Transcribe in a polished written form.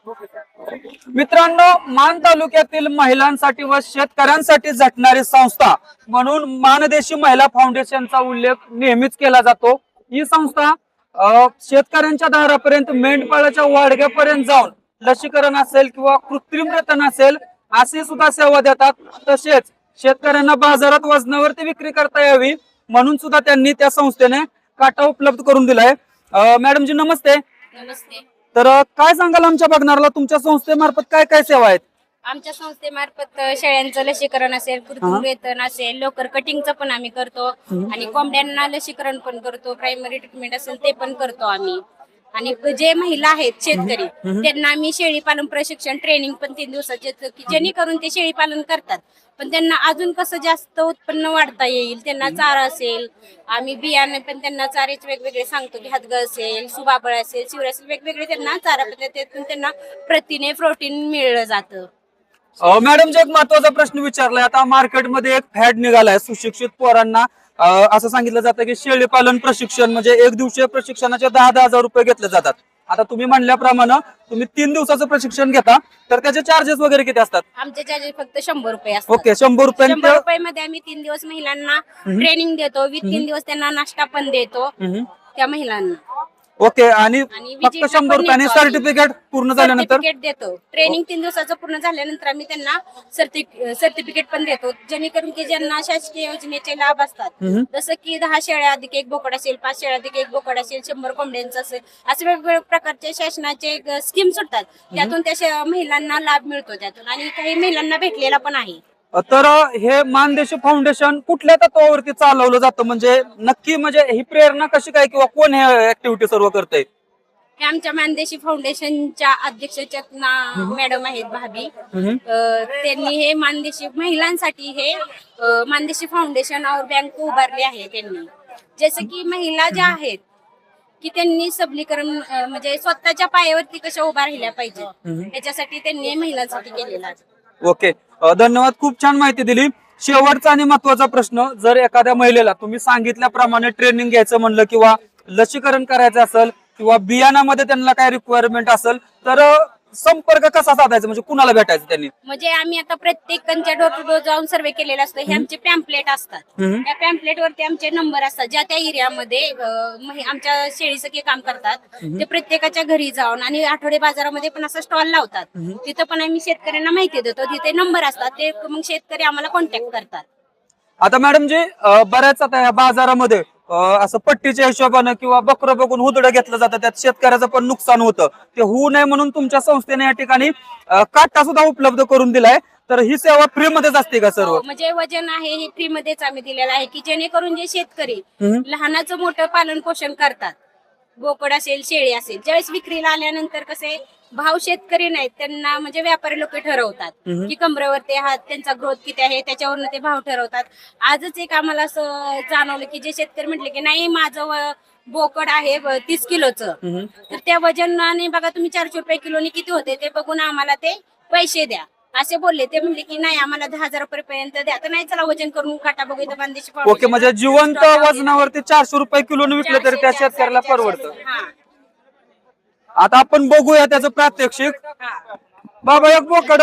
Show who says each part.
Speaker 1: मित्रांनो, मान तालुक्यातील महिलांसाठी व शेतकऱ्यांसाठी झटणारी संस्था म्हणून मानदेशी महिला फाउंडेशनचा उल्लेख नेहमीच केला जातो। ही संस्था शेतकऱ्यांच्या दारापर्यंत मेंढपाळाच्या वाडग्यापर्यंत जाऊन लसीकरण असेल किंवा कृत्रिम रतन असेल अशी सुद्धा सेवा देतात। तसेच शेतकऱ्यांना बाजारात वजनावरती विक्री करता यावी म्हणून सुद्धा त्यांनी त्या संस्थेने काटा उपलब्ध करून दिलाय। मॅडम जी नमस्ते।
Speaker 2: नमस्ते।
Speaker 1: तर काय सांगाल आमच्या बघणाऱ्याला तुमच्या संस्थेमार्फत काय काय सेवा आहेत?
Speaker 2: आमच्या संस्थेमार्फत शेळ्यांचं लसीकरण असेल, कृत्रिम वेतन असेल, लोकर कटिंगचं पण आम्ही करतो आणि कोंबड्यांना लसीकरण पण करतो, प्रायमरी ट्रीटमेंट असेल ते पण करतो आम्ही। आणि जे महिला आहेत शेतकरी त्यांना आम्ही शेळी पालन प्रशिक्षण ट्रेनिंग पण 3 दिवसाचे की जेणेकरून ते शेळी पालन करतात, पण त्यांना अजून कसं जास्त उत्पन्न वाढता येईल, त्यांना चारा असेल, आम्ही बियाणे पण त्यांना चारेच वेगवेगळे सांगतो की हदग असेल, सुबाबळ असेल, शिवर असेल, वेगवेगळे त्यांना चारा पद्धतीतून त्यांना प्रथिने प्रोटीन मिळलं जातं।
Speaker 1: मॅडम जी एक महत्वाचा प्रश्न विचारलाय, आता मार्केटमध्ये एक फॅड निघालाय सुशिक्षित पोरांना असं सांगितलं जातं की शेळी पालन प्रशिक्षण म्हणजे 1 दिवसीय प्रशिक्षणाचे 10,000 रुपये घेतले जातात। आता तुम्ही म्हणल्याप्रमाणे तुम्ही 3 दिवसाचं प्रशिक्षण घेता तर त्याचे चार्जेस वगैरे किती असतात?
Speaker 2: आमचे चार्जेस फक्त 100 रुपये असतात।
Speaker 1: ओके, 100 रुपये।
Speaker 2: 100 रुपयामध्ये आम्ही 3 दिवस महिलांना ट्रेनिंग देतो, 3 दिवस त्यांना नाश्ता पण देतो त्या महिलांना।
Speaker 1: ओके, आणि फक्त 100 रुपये आणि सर्टिफिकेट पूर्ण झाल्यानंतर
Speaker 2: सर्टिफिकेट देतो। ट्रेनिंग 3 दिवसाचं पूर्ण झाल्यानंतर आम्ही त्यांना सर्टिफिकेट पण देतो, जेणेकरून की ज्यांना शासकीय योजनेचे लाभ असतात, जसं की 10 शेळ्या अधिक 1 बोकड असेल, 5 शेळ्या अधिक 1 बोकड असेल, 100 कोंबड्यांचं असेल, असे वेगवेगळ्या प्रकारचे शासनाचे स्कीम सुटतात, त्यातून त्या महिलांना लाभ मिळतो त्यातून, आणि काही महिलांना भेटलेला पण आहे।
Speaker 1: तर हे मानदेशी फाउंडेशन कुठल्या तत्वावरती चालवलं जातं, म्हणजे नक्की म्हणजे ही प्रेरणा कशी काय किंवा कोण हे ऍक्टिव्हिटी सर्व करतंय?
Speaker 2: हे आमच्या मानदेशी फाउंडेशनच्या अध्यक्षाच्या मॅडम आहेत भाभी, त्यांनी हे मानदेशी महिलांसाठी हे मानदेशी फाउंडेशन और बँक उभारले आहे त्यांनी। जसं की महिला ज्या आहेत की त्यांनी सबलीकरण म्हणजे स्वतःच्या पायावरती कशा उभा राहिल्या पाहिजे याच्यासाठी त्यांनी महिलांसाठी केलेला आहे।
Speaker 1: ओके, धन्यवाद, खूप छान माहिती दिली। शेवटचा आणि महत्वाचा प्रश्न, जर एखाद्या महिलेला तुम्ही सांगितल्याप्रमाणे ट्रेनिंग घ्यायचं म्हणलं किंवा लसीकरण करायचं असेल किंवा बियाणामध्ये त्यांना काय रिक्वायरमेंट असेल तर संपर्क कसा साधायचा, म्हणजे कुणाला भेटायचं त्यांनी?
Speaker 2: म्हणजे आम्ही आता प्रत्येकांच्या डोर टू डोर जाऊन सर्वे केलेला असतो। हे आमचे पॅम्पलेट असतात, त्या पॅम्पलेट वरती आमचे नंबर असतात, ज्या त्या एरियामध्ये आमच्या शेळीचं काम करतात ते प्रत्येकाच्या घरी जाऊन, आणि आठवडे बाजारामध्ये पण असं स्टॉल लावतात, तिथं पण आम्ही शेतकऱ्यांना माहिती देतो, तिथे नंबर असतात, ते मग शेतकरी आम्हाला कॉन्टॅक्ट करतात।
Speaker 1: आता मॅडम जी बऱ्याच आता या बाजारामध्ये असं पट्टीच्या हिशोबानं किंवा बकरं बघून हुदडं घेतलं जातं, त्यात शेतकऱ्याचं पण नुकसान होतं, ते होऊ नये म्हणून तुमच्या संस्थेने या ठिकाणी काटा सुद्धा उपलब्ध करून दिलाय। तर ही सेवा फ्री मध्येच असते का सर्व?
Speaker 2: म्हणजे वजन आहे हे फ्री मध्येच आम्ही दिलेलं आहे, की जेणेकरून जे शेतकरी लहानाचं मोठं पालन पोषण करतात, बोकड असेल, शेळी असेल, ज्यावेळेस विक्रीला आल्यानंतर कसे भाव शेतकरी नाहीत, त्यांना म्हणजे व्यापारी लोक ठरवतात की कमरेवरती हात त्यांचा ग्रोथ किती आहे त्याच्यावरून ते भाव ठरवतात। आजच एक आम्हाला असं जाणवलं की जे शेतकरी म्हटले की नाही माझं बोकड आहे 30 किलोचं, तर त्या वजनाने बघा तुम्ही 400 रुपये किलोनी किती होते ते बघून आम्हाला ते पैसे द्या असे बोलले। ते म्हणले की नाही आम्हाला 10,000 रुपये पर्यंत द्या, तर नाही चला वजन करून काटा बघू इथं मानदेशी फाउंडेशन।
Speaker 1: ओके, म्हणजे जिवंत वजनावरती 400 रुपये किलोने विकलं तरी त्या शेतकऱ्याला परवडतं। आता आपण बघूया त्याचं प्रात्यक्षिक। बाबा, एक बोकड